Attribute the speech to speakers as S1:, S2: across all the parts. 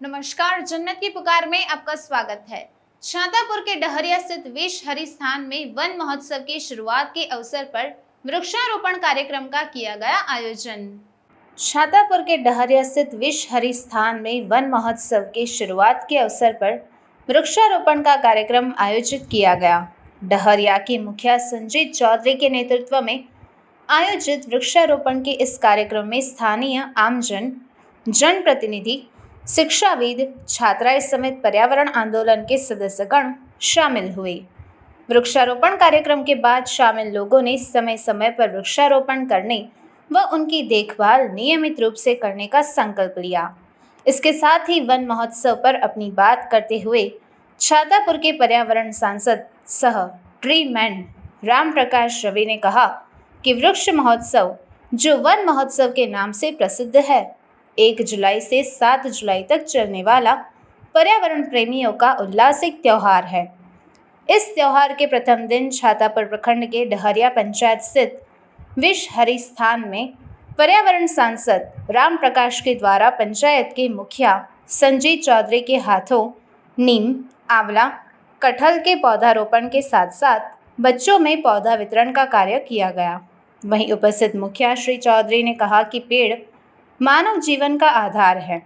S1: नमस्कार, जन्नत की पुकार में आपका स्वागत है। छातापुर के डहरिया स्थित विश्व हरित स्थान में वन महोत्सव की शुरुआत के अवसर पर वृक्षारोपण कार्यक्रम का किया गया आयोजन। छातापुर के डहरिया स्थित विश्व हरित स्थान में वन महोत्सव की शुरुआत के अवसर पर वृक्षारोपण का कार्यक्रम आयोजित किया गया। डहरिया के मुखिया संजीत चौधरी के नेतृत्व में आयोजित वृक्षारोपण के इस कार्यक्रम में स्थानीय आमजन, जनप्रतिनिधि, शिक्षाविद, छात्राएं समेत पर्यावरण आंदोलन के सदस्यगण शामिल हुए। वृक्षारोपण कार्यक्रम के बाद शामिल लोगों ने समय समय पर वृक्षारोपण करने व उनकी देखभाल नियमित रूप से करने का संकल्प लिया। इसके साथ ही वन महोत्सव पर अपनी बात करते हुए छातापुर के पर्यावरण सांसद सह ट्री मैन राम प्रकाश रवि ने कहा कि वृक्ष महोत्सव, जो वन महोत्सव के नाम से प्रसिद्ध है, 1 जुलाई से 7 जुलाई तक चलने वाला पर्यावरण प्रेमियों का उल्लासिक त्यौहार है। इस त्यौहार के प्रथम दिन छातापुर प्रखंड के डहरिया पंचायत स्थित विश्व हरित स्थान में पर्यावरण सांसद राम प्रकाश के द्वारा पंचायत के मुखिया संजीत चौधरी के हाथों नीम, आंवला, कटहल के पौधारोपण के साथ साथ बच्चों में पौधा वितरण का कार्य किया गया। वहीं उपस्थित मुखिया श्री चौधरी ने कहा कि पेड़ मानव जीवन का आधार है।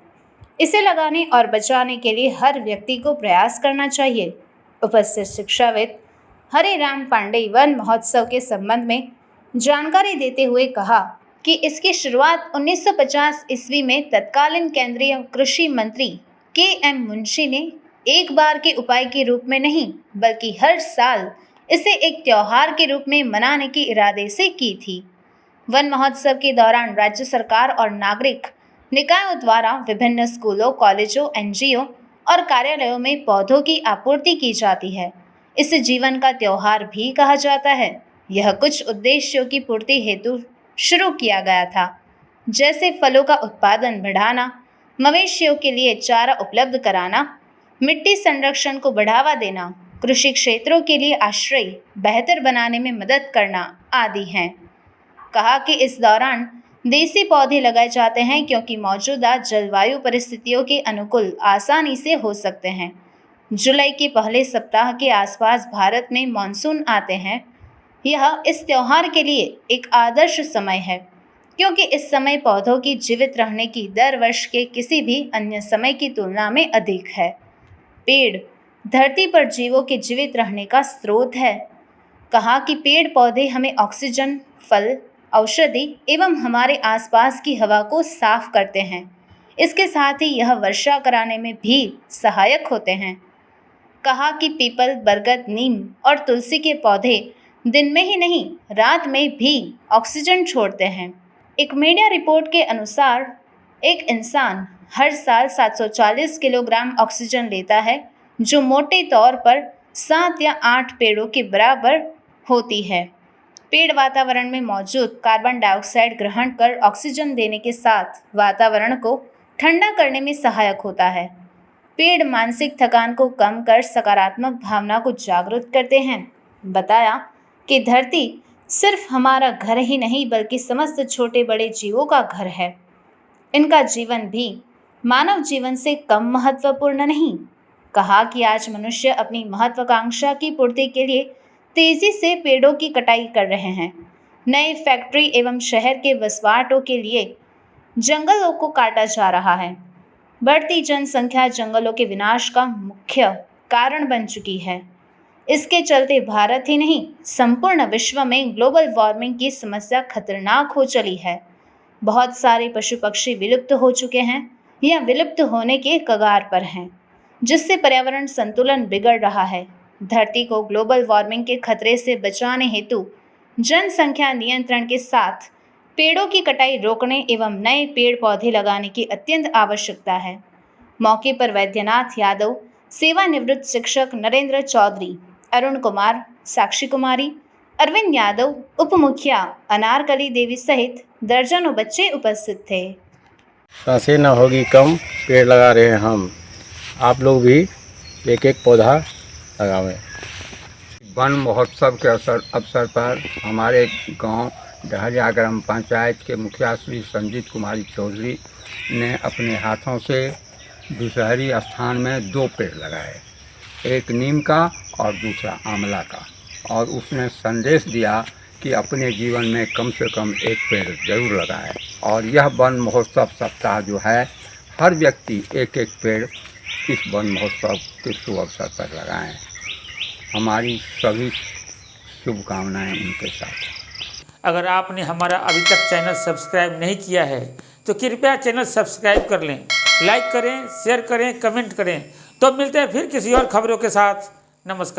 S1: इसे लगाने और बचाने के लिए हर व्यक्ति को प्रयास करना चाहिए। उपस्थित शिक्षाविद हरिराम पांडे वन महोत्सव के संबंध में जानकारी देते हुए कहा कि इसकी शुरुआत 1950 ईस्वी में तत्कालीन केंद्रीय कृषि मंत्री के.एम. मुंशी ने एक बार के उपाय के रूप में नहीं, बल्कि हर साल इसे एक त्योहार के रूप में मनाने के इरादे से की थी। वन महोत्सव के दौरान राज्य सरकार और नागरिक निकायों द्वारा विभिन्न स्कूलों, कॉलेजों, एनजीओ और कार्यालयों में पौधों की आपूर्ति की जाती है। इसे जीवन का त्योहार भी कहा जाता है। यह कुछ उद्देश्यों की पूर्ति हेतु शुरू किया गया था, जैसे फलों का उत्पादन बढ़ाना, मवेशियों के लिए चारा उपलब्ध कराना, मिट्टी संरक्षण को बढ़ावा देना, कृषि क्षेत्रों के लिए आश्रय बेहतर बनाने में मदद करना आदि हैं। कहा कि इस दौरान देसी पौधे लगाए जाते हैं क्योंकि मौजूदा जलवायु परिस्थितियों के अनुकूल आसानी से हो सकते हैं। जुलाई के पहले सप्ताह के आसपास भारत में मानसून आते हैं। यह इस त्योहार के लिए एक आदर्श समय है क्योंकि इस समय पौधों की जीवित रहने की दर वर्ष के किसी भी अन्य समय की तुलना में अधिक है। पेड़ धरती पर जीवों के जीवित रहने का स्रोत है। कहा कि पेड़ पौधे हमें ऑक्सीजन, फल, औषधि एवं हमारे आसपास की हवा को साफ करते हैं। इसके साथ ही यह वर्षा कराने में भी सहायक होते हैं। कहा कि पीपल, बरगद, नीम और तुलसी के पौधे दिन में ही नहीं, रात में भी ऑक्सीजन छोड़ते हैं। एक मीडिया रिपोर्ट के अनुसार एक इंसान हर साल 740 किलोग्राम ऑक्सीजन लेता है, जो मोटे तौर पर 7 या 8 पेड़ों के बराबर होती है। पेड़ वातावरण में मौजूद कार्बन डाइऑक्साइड ग्रहण कर ऑक्सीजन देने के साथ वातावरण को ठंडा करने में सहायक होता है। पेड़ मानसिक थकान को कम कर सकारात्मक भावना को जागृत करते हैं। बताया कि धरती सिर्फ हमारा घर ही नहीं, बल्कि समस्त छोटे बड़े जीवों का घर है। इनका जीवन भी मानव जीवन से कम महत्वपूर्ण नहीं। कहा कि आज मनुष्य अपनी महत्वाकांक्षा की पूर्ति के लिए तेजी से पेड़ों की कटाई कर रहे हैं। नए फैक्ट्री एवं शहर के वसवाटों के लिए जंगलों को काटा जा रहा है। बढ़ती जनसंख्या जंगलों के विनाश का मुख्य कारण बन चुकी है। इसके चलते भारत ही नहीं, संपूर्ण विश्व में ग्लोबल वार्मिंग की समस्या खतरनाक हो चली है। बहुत सारे पशु पक्षी विलुप्त हो चुके हैं या विलुप्त होने के कगार पर हैं, जिससे पर्यावरण संतुलन बिगड़ रहा है। धरती को ग्लोबल वार्मिंग के खतरे से बचाने हेतु जनसंख्या नियंत्रण के साथ पेड़ों की कटाई रोकने एवं नए पेड़ पौधे लगाने की अत्यंत आवश्यकता है। मौके पर वैद्यनाथ यादव, सेवानिवृत्त शिक्षक नरेंद्र चौधरी, अरुण कुमार, साक्षी कुमारी, अरविंद यादव, उप मुखिया अनारकली देवी सहित दर्जनों बच्चे उपस्थित थे।
S2: सांसें न होगी कम, पेड़ लगा रहे हैं हम। आप लोग भी एक एक पौधा लगावें।
S3: वन महोत्सव के अवसर पर हमारे गांव डहरिया ग्राम पंचायत के मुखिया श्री संजीत कुमारी चौधरी ने अपने हाथों से दुशहरी स्थान में 2 पेड़ लगाए, एक नीम का और दूसरा आंवला का, और उसने संदेश दिया कि अपने जीवन में कम से कम 1 पेड़ जरूर लगाएं। और यह वन महोत्सव सप्ताह जो है, हर व्यक्ति 1-1 पेड़ इस वन महोत्सव के शुभ अवसर पर लगाएं। हमारी सभी शुभकामनाएं उनके साथ।
S4: अगर आपने हमारा अभी तक चैनल सब्सक्राइब नहीं किया है तो कृपया चैनल सब्सक्राइब कर लें, लाइक करें, शेयर करें, कमेंट करें। तो मिलते हैं फिर किसी और खबरों के साथ। नमस्कार।